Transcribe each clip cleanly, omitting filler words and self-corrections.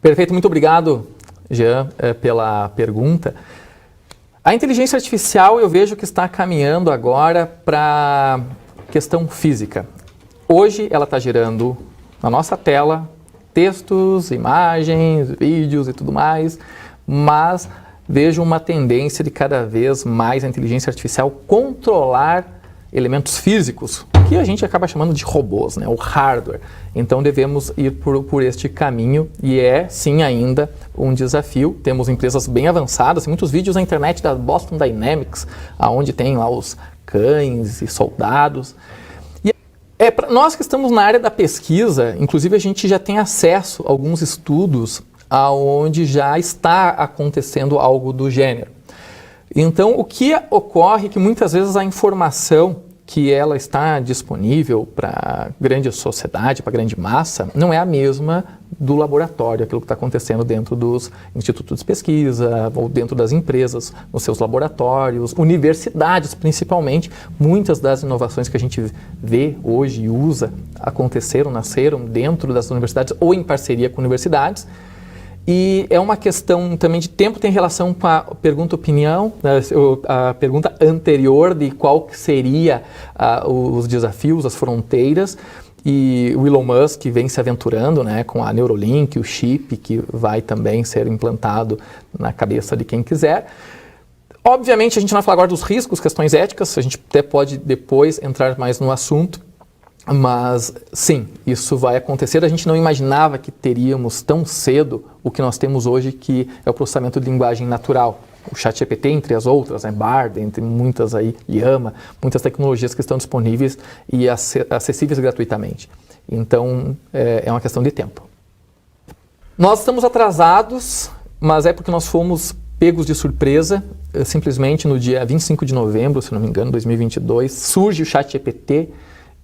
Perfeito, muito obrigado, Jean, pela pergunta. A inteligência artificial eu vejo que está caminhando agora para questão física. Hoje ela está gerando na nossa tela textos, imagens, vídeos e tudo mais, mas vejo uma tendência de cada vez mais a inteligência artificial controlar elementos físicos, que a gente acaba chamando de robôs, né, o hardware. Então devemos ir por este caminho e é sim ainda um desafio. Temos empresas bem avançadas, muitos vídeos na internet da Boston Dynamics, onde tem lá os cães e soldados. E para nós que estamos na área da pesquisa, inclusive a gente já tem acesso a alguns estudos onde já está acontecendo algo do gênero. Então, o que ocorre é que muitas vezes a informação que ela está disponível para a grande sociedade, para a grande massa, não é a mesma do laboratório, aquilo que está acontecendo dentro dos institutos de pesquisa ou dentro das empresas, nos seus laboratórios, universidades principalmente. Muitas das inovações que a gente vê hoje e usa nasceram dentro das universidades ou em parceria com universidades. E é uma questão também de tempo, tem relação com a pergunta-opinião, a pergunta anterior de qual seria os desafios, as fronteiras. E o Elon Musk vem se aventurando, né, com a Neuralink, o chip, que vai também ser implantado na cabeça de quem quiser. Obviamente, a gente não vai falar agora dos riscos, questões éticas, a gente até pode depois entrar mais no assunto. Mas, sim, isso vai acontecer. A gente não imaginava que teríamos tão cedo o que nós temos hoje, que é o processamento de linguagem natural. O ChatGPT, entre as outras, né, Bard, entre muitas aí, Llama, muitas tecnologias que estão disponíveis e acessíveis gratuitamente. Então, é uma questão de tempo. Nós estamos atrasados, mas é porque nós fomos pegos de surpresa. Simplesmente no dia 25 de novembro, se não me engano, 2022, surge o ChatGPT.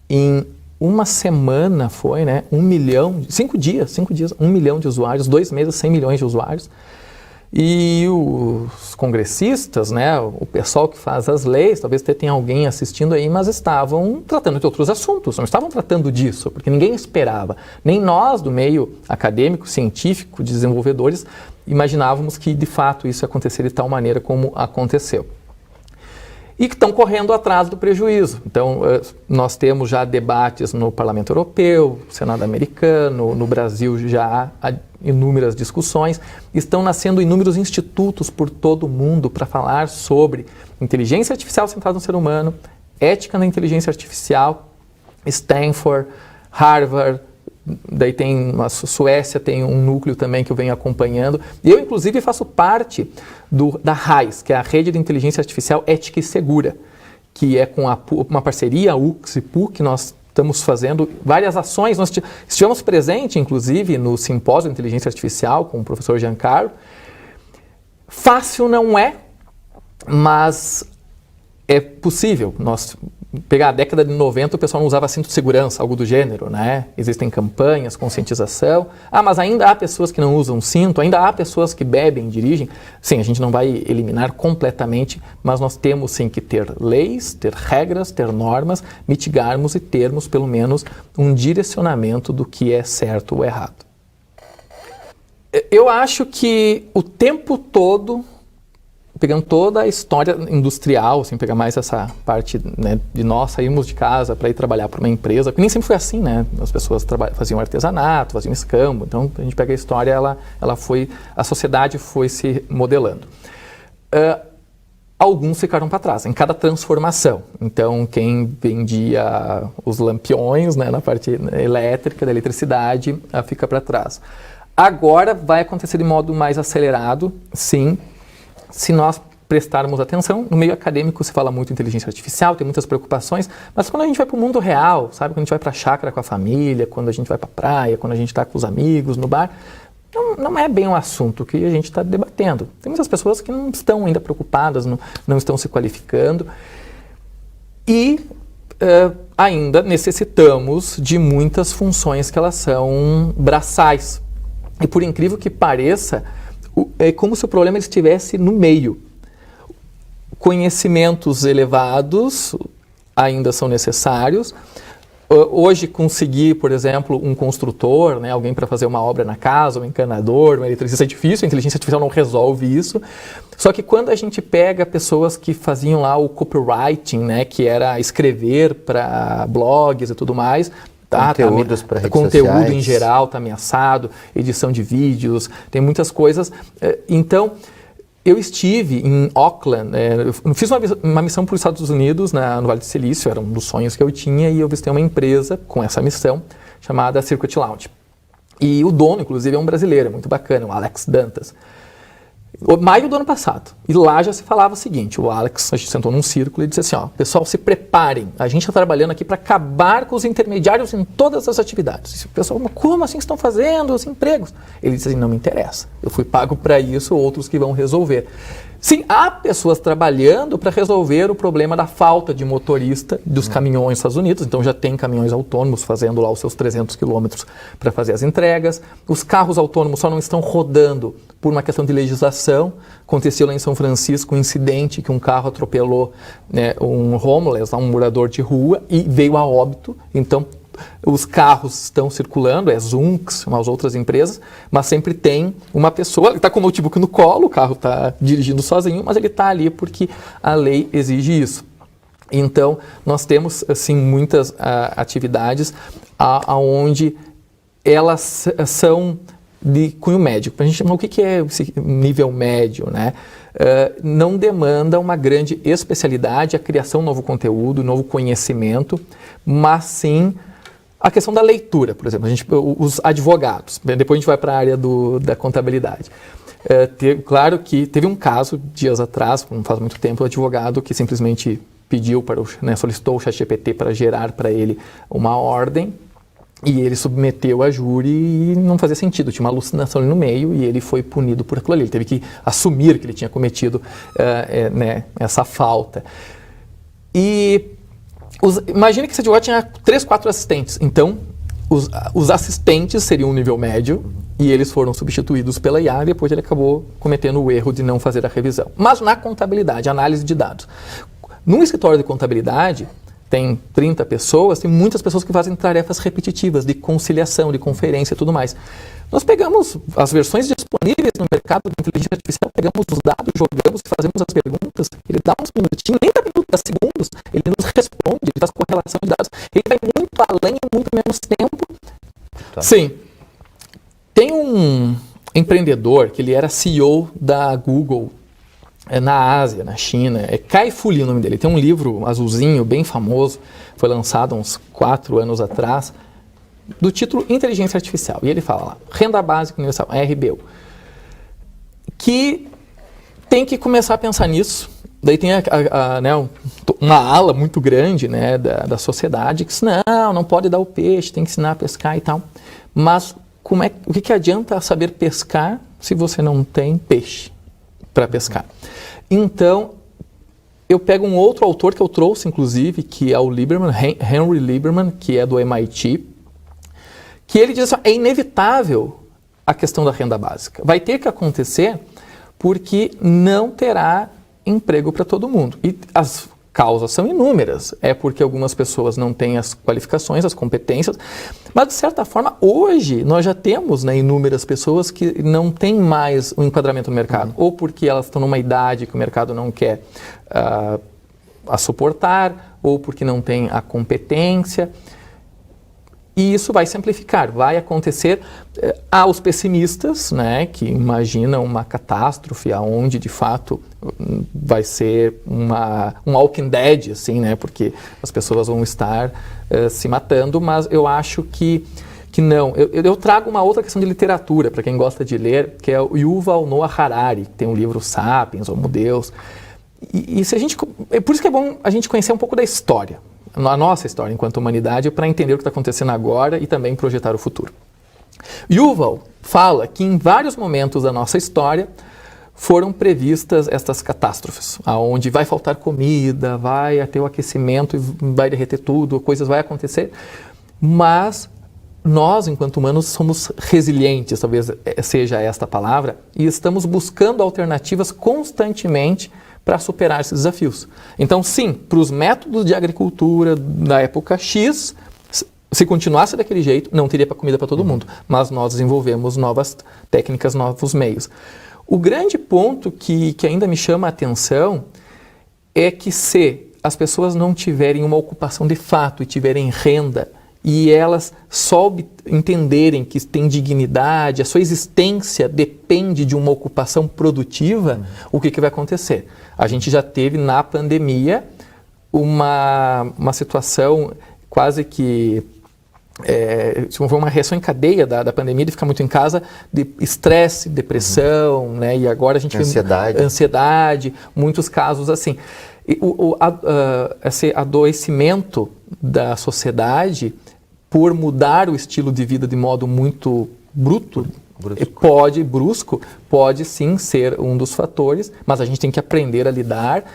Em uma semana foi, né, 1 milhão, 5 dias, 1 milhão de usuários, 2 meses, 100 milhões de usuários. E os congressistas, né, o pessoal que faz as leis, talvez tenha alguém assistindo aí, mas estavam tratando de outros assuntos, não estavam tratando disso, porque ninguém esperava. Nem nós, do meio acadêmico, científico, desenvolvedores, imaginávamos que de fato isso ia acontecer de tal maneira como aconteceu. E que estão correndo atrás do prejuízo. Então, nós temos já debates no Parlamento Europeu, Senado americano, no Brasil já há inúmeras discussões. Estão nascendo inúmeros institutos por todo o mundo para falar sobre inteligência artificial centrada no ser humano, ética na inteligência artificial, Stanford, Harvard, daí tem a Suécia, tem um núcleo também que eu venho acompanhando. E eu, inclusive, faço parte da RAIS, que é a Rede de Inteligência Artificial Ética e Segura, que é com uma parceria, a UX e PUC, que nós estamos fazendo várias ações. Nós estivemos presentes, inclusive, no simpósio de inteligência artificial com o professor Giancarlo. Fácil não é, mas é possível. Nós pegar a década de 90, o pessoal não usava cinto de segurança, algo do gênero, né? Existem campanhas, conscientização. Mas ainda há pessoas que não usam cinto, ainda há pessoas que bebem, dirigem. Sim, a gente não vai eliminar completamente, mas nós temos sim que ter leis, ter regras, ter normas, mitigarmos e termos pelo menos um direcionamento do que é certo ou errado. Eu acho que o tempo todo, pegando toda a história industrial, assim, pegar mais essa parte, né, de nós saímos de casa para ir trabalhar para uma empresa, que nem sempre foi assim, né? As pessoas faziam artesanato, faziam escambo, então a gente pega a história, a sociedade foi se modelando. Alguns ficaram para trás, em cada transformação. Então, quem vendia os lampiões, né, na parte elétrica, da eletricidade, fica para trás. Agora vai acontecer de modo mais acelerado, sim, se nós prestarmos atenção. No meio acadêmico se fala muito em inteligência artificial, tem muitas preocupações, mas quando a gente vai para o mundo real, sabe? Quando a gente vai para a chácara com a família, quando a gente vai para a praia, quando a gente está com os amigos no bar, não é bem um assunto que a gente está debatendo. Tem muitas pessoas que não estão ainda preocupadas, não estão se qualificando e ainda necessitamos de muitas funções que elas são braçais. E por incrível que pareça, é como se o problema estivesse no meio. Conhecimentos elevados ainda são necessários, Hoje, conseguir, por exemplo, um construtor, né, alguém para fazer uma obra na casa, um encanador, um eletricista, é difícil, a inteligência artificial não resolve isso. Só que quando a gente pega pessoas que faziam lá o copywriting, né, que era escrever para blogs e tudo mais, conteúdos para redes conteúdo sociais. em geral está ameaçado, edição de vídeos, tem muitas coisas. Então, eu estive em Auckland, eu fiz uma missão para os Estados Unidos, no Vale do Silício, era um dos sonhos que eu tinha, e eu visitei uma empresa com essa missão, chamada Circuit Lounge. E o dono, inclusive, é um brasileiro, muito bacana, o Alex Dantas. Maio do ano passado. E lá já se falava o seguinte, o Alex, a gente sentou num círculo e disse assim, pessoal, se preparem, a gente está trabalhando aqui para acabar com os intermediários em todas as atividades. O pessoal, mas como assim estão fazendo os empregos? Ele disse assim, não me interessa, eu fui pago para isso, outros que vão resolver. Sim, há pessoas trabalhando para resolver o problema da falta de motorista dos caminhões nos Estados Unidos. Então já tem caminhões autônomos fazendo lá os seus 300 quilômetros para fazer as entregas. Os carros autônomos só não estão rodando por uma questão de legislação. Aconteceu lá em São Francisco um incidente que um carro atropelou, né, um homeless, um morador de rua, e veio a óbito. Então os carros estão circulando, Zunx, umas outras empresas, mas sempre tem uma pessoa, ele está com o notebook no colo, o carro está dirigindo sozinho, mas ele está ali porque a lei exige isso. Então, nós temos, assim, muitas atividades onde elas são de cunho médio. A gente chama o que é esse nível médio, né? Não demanda uma grande especialidade, a criação de novo conteúdo, novo conhecimento, mas sim a questão da leitura, por exemplo, os advogados, depois a gente vai para a área da contabilidade. Claro que teve um caso, dias atrás, não faz muito tempo, um advogado que simplesmente pediu, solicitou o ChatGPT para gerar para ele uma ordem, e ele submeteu a júri e não fazia sentido, tinha uma alucinação ali no meio e ele foi punido por aquilo ali, ele teve que assumir que ele tinha cometido essa falta. Imagine que esse advogado tinha 3, 4 assistentes. Então, os assistentes seriam um nível médio e eles foram substituídos pela IA e depois ele acabou cometendo o erro de não fazer a revisão. Mas na contabilidade, análise de dados. Num escritório de contabilidade, tem 30 pessoas, tem muitas pessoas que fazem tarefas repetitivas de conciliação, de conferência e tudo mais. Nós pegamos as versões disponíveis no mercado de inteligência artificial, pegamos os dados, jogamos e fazemos as perguntas, ele dá uns minutinhos, nem dá minutos, dá segundos, ele nos responde, ele faz correlação de dados, ele vai muito além em muito menos tempo. Tá. Sim. Tem um empreendedor que ele era CEO da Google na Ásia, na China, Kai-Fu Lee o nome dele, tem um livro azulzinho, bem famoso, foi lançado há uns 4 anos atrás, do título Inteligência Artificial, e ele fala lá, Renda Básica Universal, RBU, que tem que começar a pensar nisso. Daí tem uma ala muito grande, né, da sociedade que diz, não pode dar o peixe, tem que ensinar a pescar e tal, mas o que adianta saber pescar se você não tem peixe para pescar? Então, eu pego um outro autor que eu trouxe, inclusive, que é o Lieberman, Henry Lieberman, que é do MIT, que ele diz assim, é inevitável a questão da renda básica. Vai ter que acontecer porque não terá emprego para todo mundo. E as causas são inúmeras. É porque algumas pessoas não têm as qualificações, as competências, mas de certa forma, hoje, nós já temos, né, inúmeras pessoas que não têm mais o enquadramento no mercado, ou porque elas estão numa idade que o mercado não quer a suportar, ou porque não tem a competência. E isso vai simplificar, vai acontecer. Há os pessimistas, né, que imaginam uma catástrofe onde, de fato, vai ser um Walking Dead, assim, né, porque as pessoas vão estar se matando, mas eu acho que não. Eu trago uma outra questão de literatura, para quem gosta de ler, que é o Yuval Noah Harari, que tem um livro Sapiens, Homo Deus. E por isso que é bom a gente conhecer um pouco da história, a nossa história enquanto humanidade, para entender o que está acontecendo agora e também projetar o futuro. Yuval fala que em vários momentos da nossa história foram previstas estas catástrofes, onde vai faltar comida, vai ter o aquecimento e vai derreter tudo, coisas vão acontecer, mas nós, enquanto humanos, somos resilientes, talvez seja esta a palavra, e estamos buscando alternativas constantemente para superar esses desafios. Então, sim, para os métodos de agricultura da época X, Se continuasse daquele jeito, não teria comida para todo mundo, mas nós desenvolvemos novas técnicas, novos meios. O grande ponto que ainda me chama a atenção é que se as pessoas não tiverem uma ocupação de fato e tiverem renda, e elas só entenderem que têm dignidade, a sua existência depende de uma ocupação produtiva, o que vai acontecer? A gente já teve na pandemia uma situação quase que foi uma reação em cadeia da pandemia, de ficar muito em casa, de estresse, depressão, né? E agora a gente vê ansiedade, muitos casos assim. E esse adoecimento da sociedade por mudar o estilo de vida de modo muito brusco, pode sim ser um dos fatores, mas a gente tem que aprender a lidar.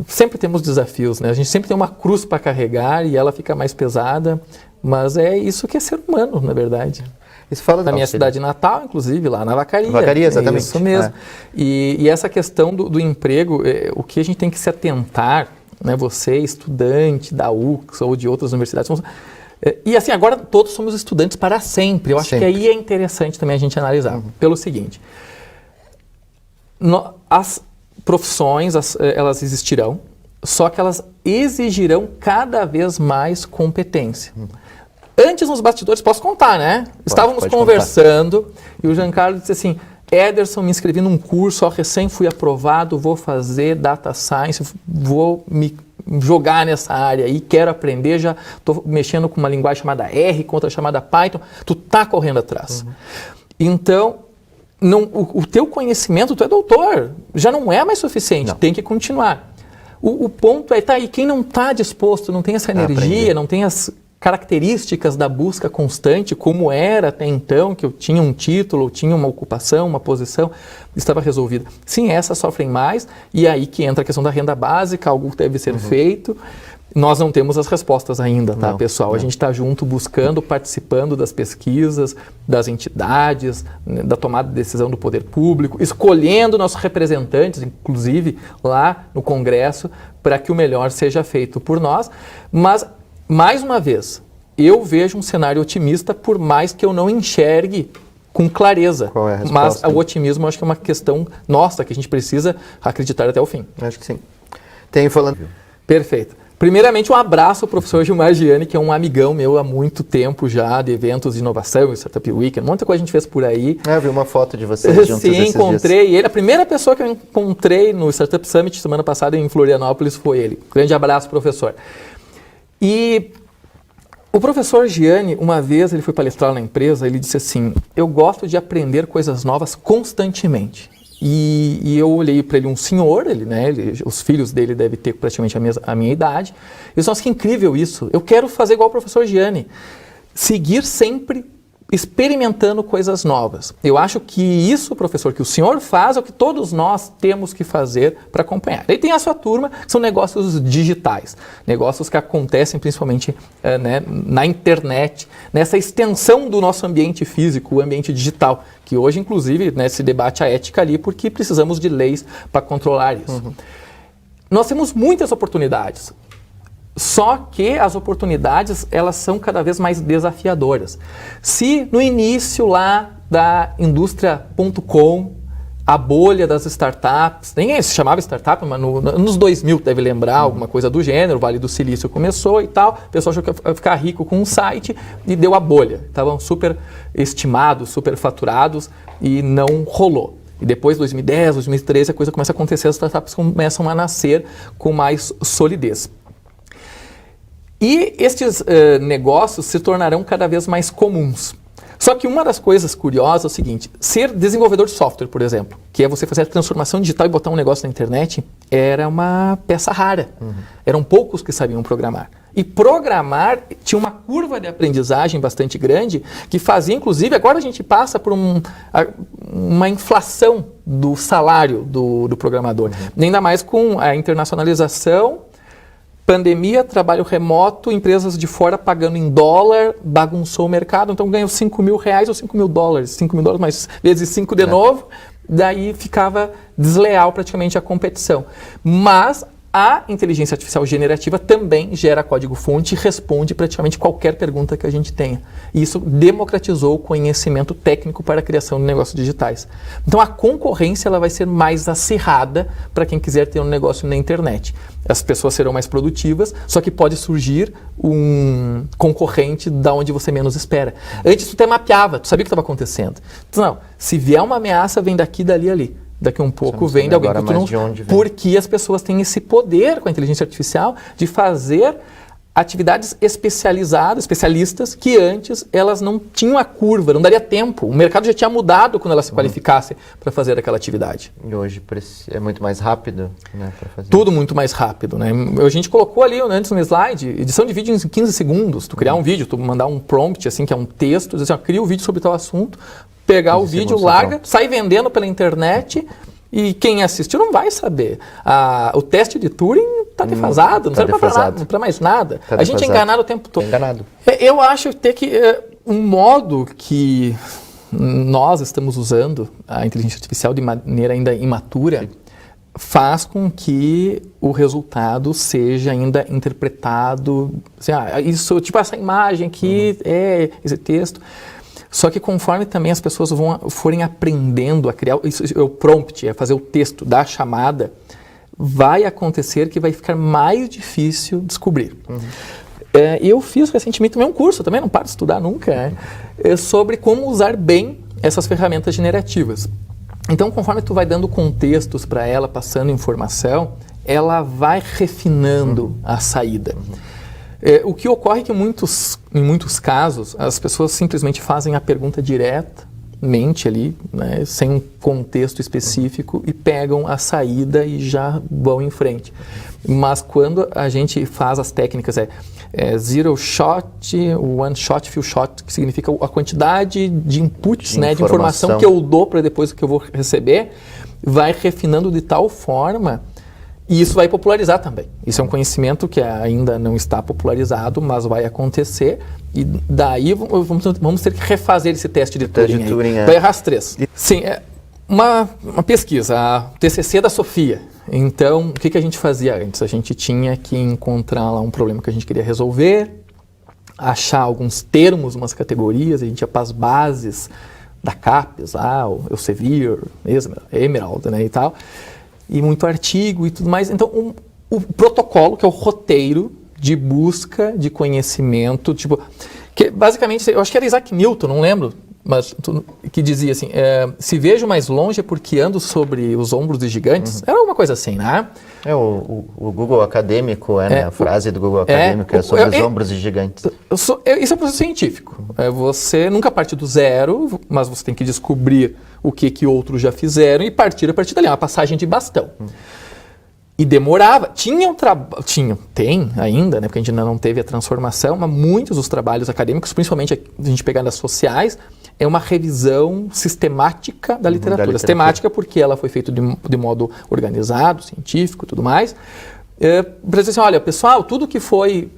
Sempre temos desafios, né? A gente sempre tem uma cruz para carregar e ela fica mais pesada, mas é isso que é ser humano, na verdade. Isso fala na minha cidade natal, inclusive, lá na Vacaria. Vacaria, exatamente. Isso mesmo. E essa questão do emprego, o que a gente tem que se atentar, né? Você, estudante da UX ou de outras universidades, e assim, agora todos somos estudantes para sempre. Eu acho que aí é interessante também a gente analisar. Pelo seguinte, as profissões, elas existirão, só que elas exigirão cada vez mais competência. Antes, nos bastidores, posso contar, né? Estávamos conversando e o Giancarlo disse assim: Ederson, me inscrevi num curso, recém fui aprovado, vou fazer Data Science, vou me jogar nessa área e quero aprender, já estou mexendo com uma linguagem chamada R, com outra chamada Python, tu tá correndo atrás. Então, o teu conhecimento, tu é doutor, já não é mais suficiente, tem que continuar. O ponto é, e quem não está disposto, não tem essa energia, não tem as características da busca constante, como era até então, que eu tinha um título, tinha uma ocupação, uma posição, estava resolvida. Sim, essas sofrem mais, e aí que entra a questão da renda básica, algo que deve ser feito. Nós não temos as respostas ainda, tá, pessoal? A gente está junto, buscando, participando das pesquisas, das entidades, né, da tomada de decisão do poder público, escolhendo nossos representantes, inclusive lá no Congresso, para que o melhor seja feito por nós. Mas, mais uma vez, eu vejo um cenário otimista, por mais que eu não enxergue com clareza. Qual é a resposta? Mas o otimismo, acho que é uma questão nossa, que a gente precisa acreditar até o fim. Acho que sim. Tem falando... Perfeito. Primeiramente, um abraço ao professor Gilmar Gianni, que é um amigão meu há muito tempo já, de eventos de inovação, Startup Weekend, muita coisa a gente fez por aí. Eu vi uma foto de vocês juntos esses dias. Sim, encontrei ele. A primeira pessoa que eu encontrei no Startup Summit semana passada em Florianópolis foi ele. Grande abraço, professor. E o professor Gianni, uma vez ele foi palestrar na empresa, ele disse assim: eu gosto de aprender coisas novas constantemente. E eu olhei para ele, um senhor, os filhos dele devem ter praticamente a minha idade. Eu disse: nossa, que incrível isso, eu quero fazer igual o professor Gianni, seguir sempre experimentando coisas novas. Eu acho que isso, professor, que o senhor faz é o que todos nós temos que fazer para acompanhar. Ele tem a sua turma, que são negócios digitais, negócios que acontecem principalmente na internet, nessa extensão do nosso ambiente físico, o ambiente digital, que hoje, inclusive, se debate a ética ali, porque precisamos de leis para controlar isso. Nós temos muitas oportunidades. Só que as oportunidades, elas são cada vez mais desafiadoras. Se no início lá da indústria.com, a bolha das startups, nem se chamava startup, mas nos 2000 deve lembrar alguma coisa do gênero, o Vale do Silício começou e tal, o pessoal achou que ia ficar rico com um site e deu a bolha. Estavam super estimados, super faturados e não rolou. E depois, 2010, 2013, a coisa começa a acontecer, as startups começam a nascer com mais solidez. E estes negócios se tornarão cada vez mais comuns. Só que uma das coisas curiosas é o seguinte: ser desenvolvedor de software, por exemplo, que é você fazer a transformação digital e botar um negócio na internet, era uma peça rara. Eram poucos que sabiam programar. E programar tinha uma curva de aprendizagem bastante grande, que fazia, inclusive, agora a gente passa por uma inflação do salário do programador. Ainda mais com a internacionalização, pandemia, trabalho remoto, empresas de fora pagando em dólar, bagunçou o mercado, então ganhou 5 mil reais ou 5 mil dólares. 5 mil dólares, mas vezes 5 de novo, daí ficava desleal praticamente a competição. Mas A inteligência artificial generativa também gera código-fonte e responde praticamente qualquer pergunta que a gente tenha. E isso democratizou o conhecimento técnico para a criação de negócios digitais. Então a concorrência ela vai ser mais acirrada para quem quiser ter um negócio na internet. As pessoas serão mais produtivas, só que pode surgir um concorrente da onde você menos espera. Antes tu até mapeava, tu sabia o que estava acontecendo. Então, não, se vier uma ameaça, vem daqui, dali, ali. Daqui um pouco vem de alguém que tu não... Porque as pessoas têm esse poder com a inteligência artificial de fazer atividades especialistas, que antes elas não tinham a curva, não daria tempo. O mercado já tinha mudado quando elas se qualificassem para fazer aquela atividade. E hoje é muito mais rápido, né, para fazer. Tudo muito mais rápido, né? A gente colocou ali antes no slide, edição de vídeo em 15 segundos. Tu criar um vídeo, tu mandar um prompt, assim, que é um texto, dizer assim, cria um vídeo sobre tal assunto, pegar o vídeo, larga, sai vendendo pela internet e quem assistiu não vai saber. O teste de Turing está defasado, não serve para mais nada. A gente é enganado o tempo todo. Enganado. Eu acho que um modo que nós estamos usando a inteligência artificial de maneira ainda imatura faz com que o resultado seja ainda interpretado, assim, isso, tipo essa imagem aqui, esse texto. Só que conforme também as pessoas forem aprendendo a criar, o prompt, a fazer o texto da chamada, vai acontecer que vai ficar mais difícil descobrir. Eu fiz recentemente também um curso, também não paro de estudar nunca, sobre como usar bem essas ferramentas generativas. Então, conforme tu vai dando contextos para ela, passando informação, ela vai refinando a saída. O que ocorre é que em muitos casos as pessoas simplesmente fazem a pergunta diretamente ali, né, sem um contexto específico e pegam a saída e já vão em frente. Mas quando a gente faz as técnicas, zero shot, one shot, few shot, que significa a quantidade de inputs, de informação que eu dou para depois que eu vou receber, vai refinando de tal forma. E isso vai popularizar também. Isso é um conhecimento que ainda não está popularizado, mas vai acontecer. E daí vamos ter que refazer esse teste de Turing. Vai errar as 3. Sim, uma pesquisa, a TCC da Sofia. Então, o que a gente fazia antes? A gente tinha que encontrar lá um problema que a gente queria resolver, achar alguns termos, umas categorias, a gente ia para as bases da CAPES, o Elsevier, Emerald, né, e tal. E muito artigo e tudo mais. Então, o protocolo, que é o roteiro de busca de conhecimento, tipo, que basicamente, eu acho que era Isaac Newton, não lembro, mas que dizia assim, se vejo mais longe é porque ando sobre os ombros de gigantes. Era alguma coisa assim, né? O Google acadêmico, né? A frase do Google acadêmico é sobre os ombros de gigantes. Isso é um processo científico. Você nunca parte do zero, mas você tem que descobrir o que outros já fizeram e partir a partir dali. É uma passagem de bastão. E demorava. Tem ainda, né, porque a gente ainda não teve a transformação, mas muitos dos trabalhos acadêmicos, principalmente a gente pegar nas sociais, é uma revisão sistemática da literatura. Sistemática porque ela foi feita de modo organizado, científico e tudo mais. Para dizer assim, olha, pessoal, tudo que foi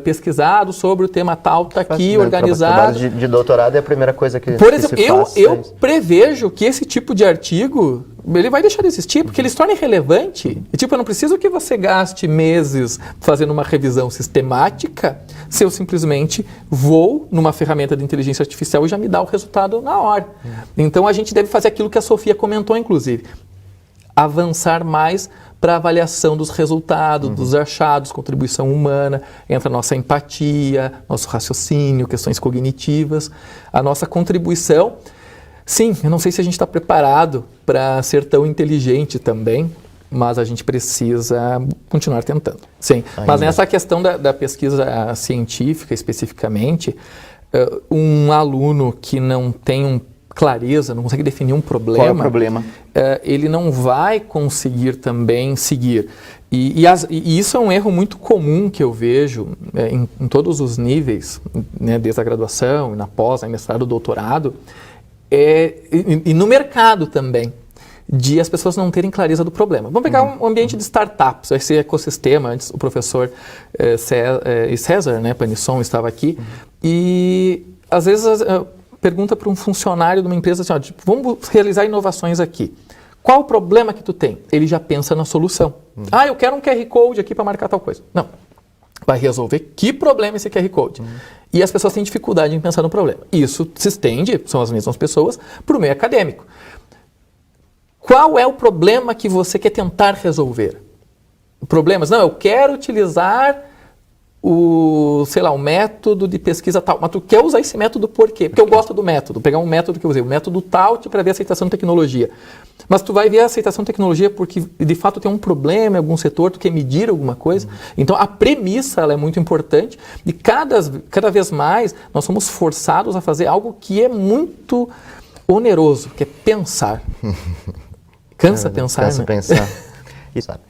pesquisado sobre o tema tal está aqui organizado. Trabalho de doutorado é a primeira coisa que Por exemplo, eu prevejo que esse tipo de artigo ele vai deixar de existir, porque ele se torna irrelevante. E, tipo, eu não preciso que você gaste meses fazendo uma revisão sistemática se eu simplesmente vou numa ferramenta de inteligência artificial e já me dá o resultado na hora. Então, a gente deve fazer aquilo que a Sofia comentou, inclusive. Avançar mais para a avaliação dos resultados, dos achados, contribuição humana, entra a nossa empatia, nosso raciocínio, questões cognitivas, a nossa contribuição. Sim, eu não sei se a gente está preparado para ser tão inteligente também, mas a gente precisa continuar tentando. Sim, mas nessa questão da pesquisa científica especificamente, um aluno que não tem clareza, não consegue definir um problema, qual é o problema? Ele não vai conseguir também seguir. E isso é um erro muito comum que eu vejo em todos os níveis, né, desde a graduação, na pós, na mestrado, doutorado, e no mercado também, de as pessoas não terem clareza do problema. Vamos pegar um ambiente de startups, esse ecossistema. Antes o professor César, né, Panisson, estava aqui, e às vezes pergunta para um funcionário de uma empresa assim, vamos realizar inovações aqui. Qual o problema que tu tem? Ele já pensa na solução. Eu quero um QR Code aqui para marcar tal coisa. Não. Vai resolver que problema esse QR Code. E as pessoas têm dificuldade em pensar no problema. Isso se estende, são as mesmas pessoas, para o meio acadêmico. Qual é o problema que você quer tentar resolver? Problemas? Não, eu quero utilizar o método de pesquisa tal. Mas tu quer usar esse método por quê? Porque eu gosto do método. Pegar um método que eu usei, o método tal, para ver a aceitação de tecnologia. Mas tu vai ver a aceitação de tecnologia porque, de fato, tem um problema em algum setor, tu quer medir alguma coisa. Então, a premissa ela é muito importante e cada vez mais nós somos forçados a fazer algo que é muito oneroso, que é pensar. Cansa pensar, Cansa né? pensar. E sabe?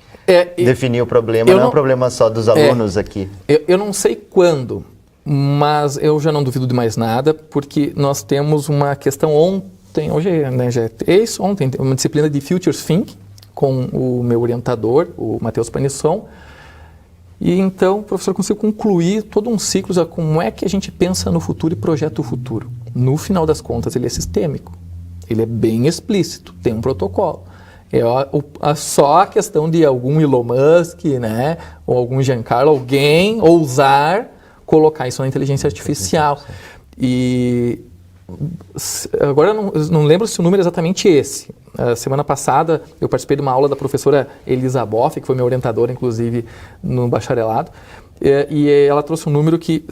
Definir o problema não é um problema só dos alunos aqui. Eu não sei quando, mas eu já não duvido de mais nada, porque nós temos uma questão ontem, uma disciplina de Future Think, com o meu orientador, o Matheus Panisson, e então o professor conseguiu concluir todo um ciclo de como é que a gente pensa no futuro e projeta o futuro. No final das contas, ele é sistêmico, ele é bem explícito, tem um protocolo. Só a questão de algum Elon Musk, né, ou algum Giancarlo, alguém ousar colocar isso na inteligência artificial. E agora eu não lembro se o número é exatamente esse. Semana passada eu participei de uma aula da professora Elisa Boff, que foi minha orientadora, inclusive, no bacharelado. E ela trouxe um número que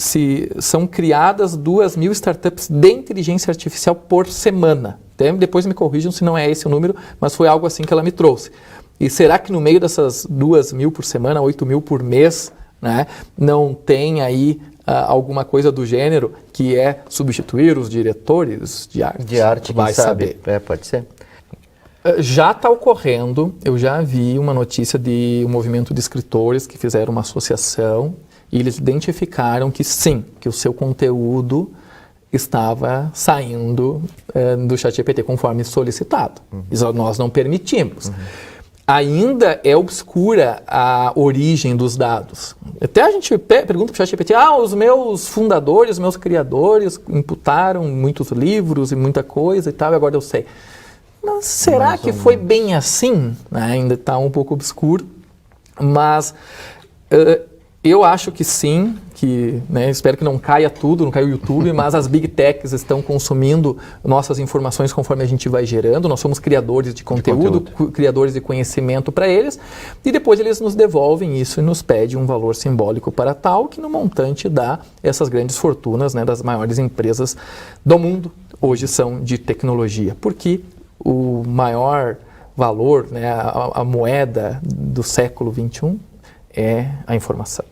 são criadas 2.000 startups de inteligência artificial por semana. Depois me corrijam se não é esse o número, mas foi algo assim que ela me trouxe. E será que no meio dessas 2.000 por semana, 8.000 por mês, né, não tem aí alguma coisa do gênero que é substituir os diretores de arte? De arte, vai saber. Pode ser. Já está ocorrendo, eu já vi uma notícia de um movimento de escritores que fizeram uma associação e eles identificaram que sim, que o seu conteúdo estava saindo do ChatGPT conforme solicitado. Isso nós não permitimos. Ainda é obscura a origem dos dados. Até a gente pergunta para o ChatGPT, os meus fundadores, os meus criadores imputaram muitos livros e muita coisa e tal, e agora eu sei. Mas será que foi bem assim? Ainda está um pouco obscuro, mas eu acho que sim, espero que não caia tudo, não caia o YouTube, mas as Big Techs estão consumindo nossas informações conforme a gente vai gerando. Nós somos criadores de conteúdo. Criadores de conhecimento para eles, e depois eles nos devolvem isso e nos pedem um valor simbólico para tal, que no montante dá essas grandes fortunas, né, das maiores empresas do mundo, hoje são de tecnologia, porque o maior valor, né, a moeda do século XXI é a informação.